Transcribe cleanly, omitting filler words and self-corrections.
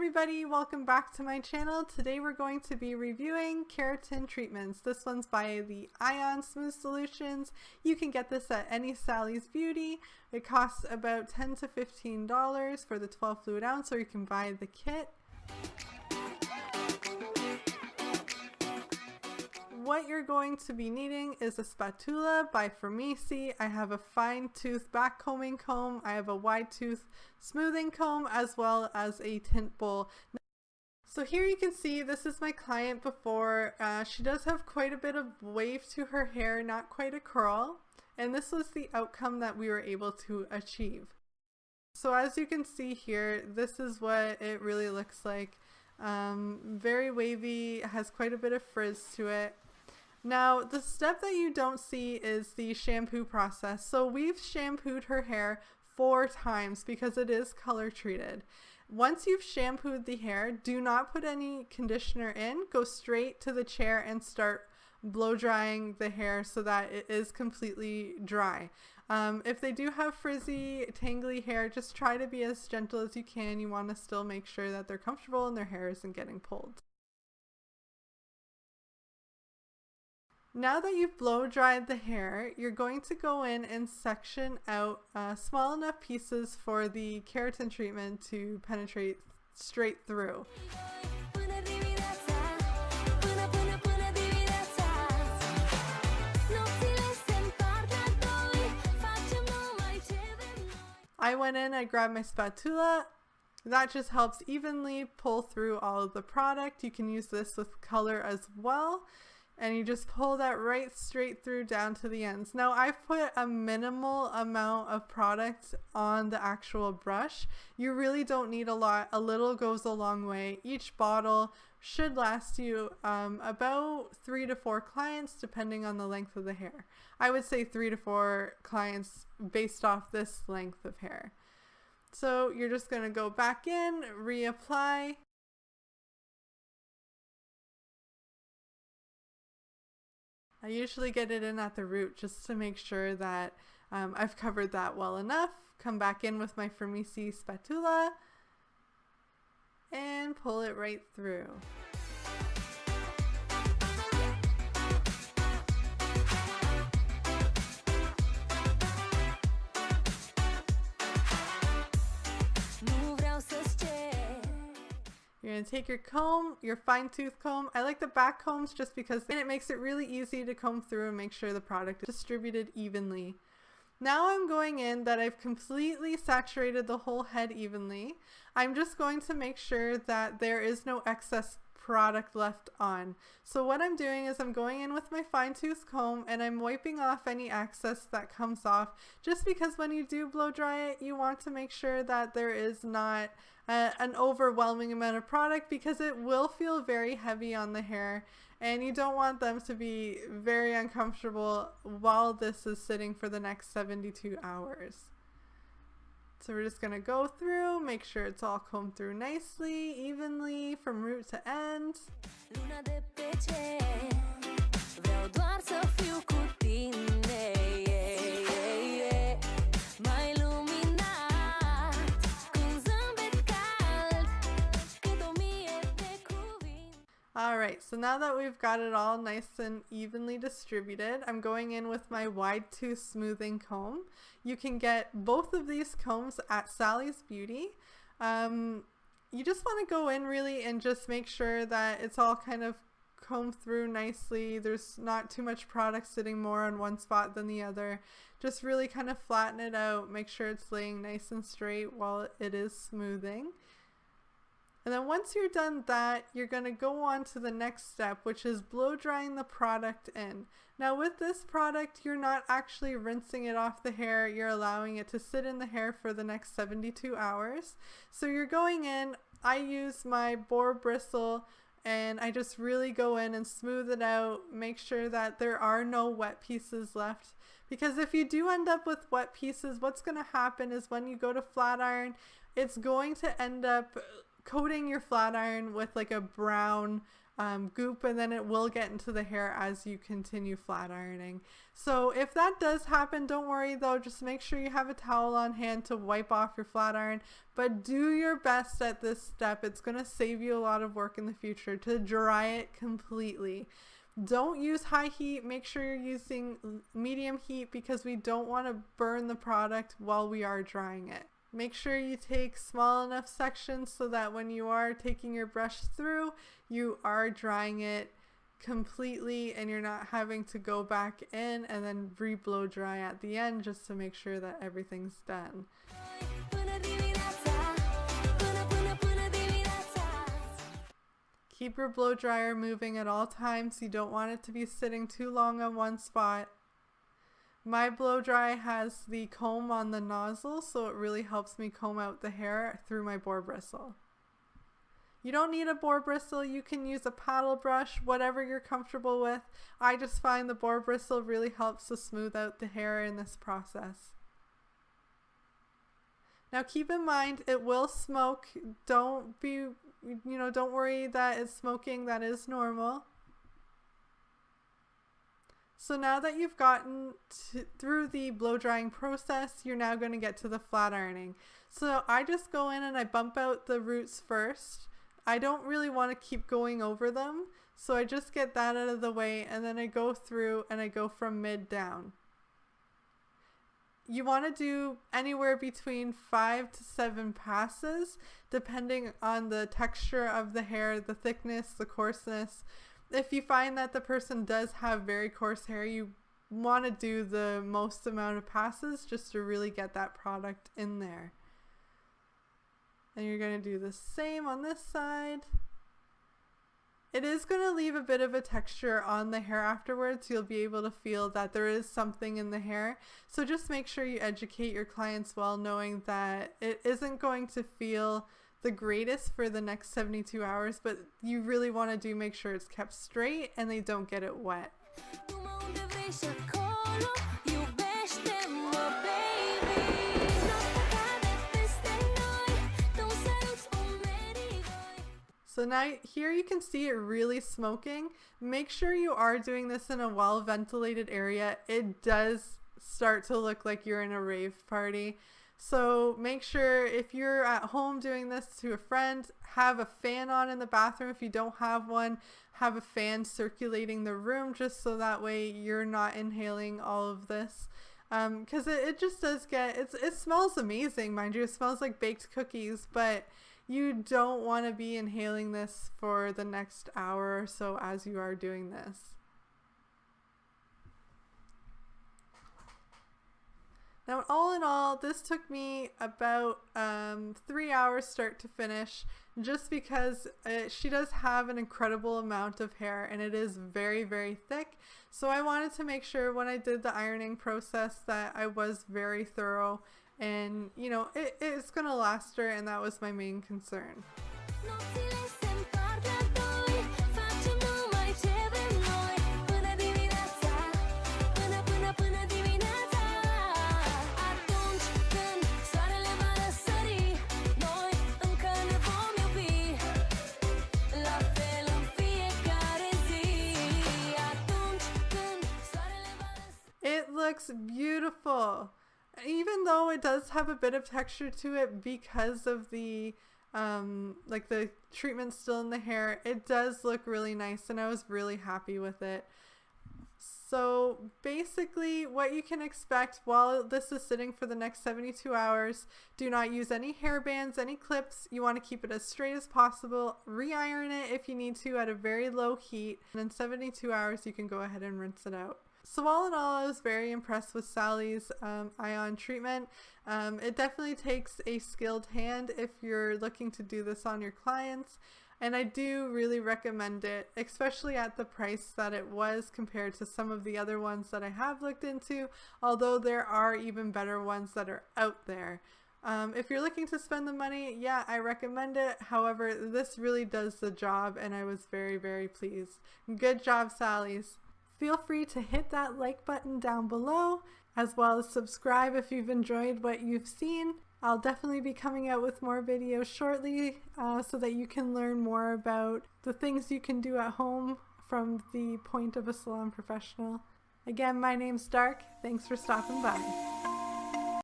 everybody, welcome back to my channel. Today we're going to be reviewing keratin treatments. This one's by the Ion Smooth Solutions. You can get this at any Sally's Beauty. It costs about $10 to $15 for the 12 fluid ounce, or you can buy the kit. What you're going to be needing is a spatula by Fermisi. I have a fine tooth back combing comb. I have a wide tooth smoothing comb, as well as a tint bowl. So here you can see this is my client before. She does have quite a bit of wave to her hair, not quite a curl. And this was the outcome that we were able to achieve. So as you can see here, this is what it really looks like. Very wavy, has quite a bit of frizz to it. Now, the step that you don't see is the shampoo process. So we've shampooed her hair 4 times because it is color treated. Once you've shampooed the hair, do not put any conditioner in. Go straight to the chair and start blow drying the hair so that it is completely dry. If they do have frizzy, tangly hair, just try to be as gentle as you can. You want to still make sure that they're comfortable and their hair isn't getting pulled. Now that you've blow dried the hair, you're going to go in and section out small enough pieces for the keratin treatment to penetrate straight through. I went in, I grabbed my spatula. That just helps evenly pull through all of the product. You can use this with color as well. And you just pull that right straight through down to the ends. Now I've put a minimal amount of product on the actual brush. You really don't need a lot. A little goes a long way. Each bottle should last you about 3 to 4 clients depending on the length of the hair. I would say 3 to 4 clients based off this length of hair. So you're just going to go back in, reapply. I usually get it in at the root just to make sure that I've covered that well enough. Come back in with my Fermisi spatula and pull it right through. You're going to take your comb, your fine tooth comb. I like the back combs just because it makes it really easy to comb through and make sure the product is distributed evenly. Now I'm going in that I've completely saturated the whole head evenly. I'm just going to make sure that there is no excess product left on. So what I'm doing is I'm going in with my fine tooth comb and I'm wiping off any excess that comes off, just because when you do blow dry it, you want to make sure that there is not an overwhelming amount of product, because it will feel very heavy on the hair and you don't want them to be very uncomfortable while this is sitting for the next 72 hours. So we're just going to go through, make sure it's all combed through nicely, evenly, from root to end. Alright, so now that we've got it all nice and evenly distributed, I'm going in with my wide tooth smoothing comb. You can get both of these combs at Sally's Beauty. You just want to go in really and just make sure that it's all kind of combed through nicely. There's not too much product sitting more on one spot than the other. Just really kind of flatten it out, make sure it's laying nice and straight while it is smoothing. And then once you're done that, you're going to go on to the next step, which is blow drying the product in. Now with this product, you're not actually rinsing it off the hair, you're allowing it to sit in the hair for the next 72 hours. So you're going in, I use my boar bristle and I just really go in and smooth it out, make sure that there are no wet pieces left. Because if you do end up with wet pieces, what's going to happen is when you go to flat iron, it's going to end up coating your flat iron with like a brown goop, and then it will get into the hair as you continue flat ironing. So if that does happen, don't worry though, just make sure you have a towel on hand to wipe off your flat iron, but do your best at this step. It's going to save you a lot of work in the future to dry it completely. Don't use high heat. Make sure you're using medium heat because we don't want to burn the product while we are drying it. Make sure you take small enough sections so that when you are taking your brush through, you are drying it completely and you're not having to go back in and then re-blow dry at the end just to make sure that everything's done. Keep your blow dryer moving at all times. You don't want it to be sitting too long on one spot. My blow dry has the comb on the nozzle, so it really helps me comb out the hair through my boar bristle. You don't need a boar bristle. You can use a paddle brush, whatever you're comfortable with. I just find the boar bristle really helps to smooth out the hair in this process. Now keep in mind, it will smoke. Don't worry that it's smoking. That is normal. So now that you've gotten through the blow drying process, you're now going to get to the flat ironing. So I just go in and I bump out the roots first. I don't really want to keep going over them, so I just get that out of the way, and then I go through and I go from mid down. You want to do anywhere between 5 to 7 passes, depending on the texture of the hair, the thickness, the coarseness. If you find that the person does have very coarse hair, you want to do the most amount of passes just to really get that product in there. And you're going to do the same on this side. It is going to leave a bit of a texture on the hair afterwards. You'll be able to feel that there is something in the hair. So just make sure you educate your clients well, knowing that it isn't going to feel the greatest for the next 72 hours, but you really want to make sure it's kept straight and they don't get it wet. So now here you can see it really smoking. Make sure you are doing this in a well ventilated area. It does start to look like you're in a rave party. So make sure if you're at home doing this to a friend, have a fan on in the bathroom. If you don't have one, have a fan circulating the room just so that way you're not inhaling all of this. Because it just does it smells amazing, mind you. It smells like baked cookies, but you don't want to be inhaling this for the next hour or so as you are doing this. Now, all in all, this took me about 3 hours start to finish, just because she does have an incredible amount of hair and it is very, very thick. So I wanted to make sure when I did the ironing process that I was very thorough and, you know, it's going to last her, and that was my main concern. It looks beautiful. Even though it does have a bit of texture to it because of the like the treatment still in the hair, it does look really nice and I was really happy with it. So basically what you can expect while this is sitting for the next 72 hours, do not use any hair bands, any clips. You want to keep it as straight as possible. Re-iron it if you need to at a very low heat, and in 72 hours you can go ahead and rinse it out. So all in all, I was very impressed with Sally's ion treatment. It definitely takes a skilled hand if you're looking to do this on your clients. And I do really recommend it, especially at the price that it was compared to some of the other ones that I have looked into, although there are even better ones that are out there. If you're looking to spend the money, yeah, I recommend it. However, this really does the job and I was very, very pleased. Good job, Sally's. Feel free to hit that like button down below, as well as subscribe if you've enjoyed what you've seen. I'll definitely be coming out with more videos shortly so that you can learn more about the things you can do at home from the point of a salon professional. Again, my name's Dark. Thanks for stopping by.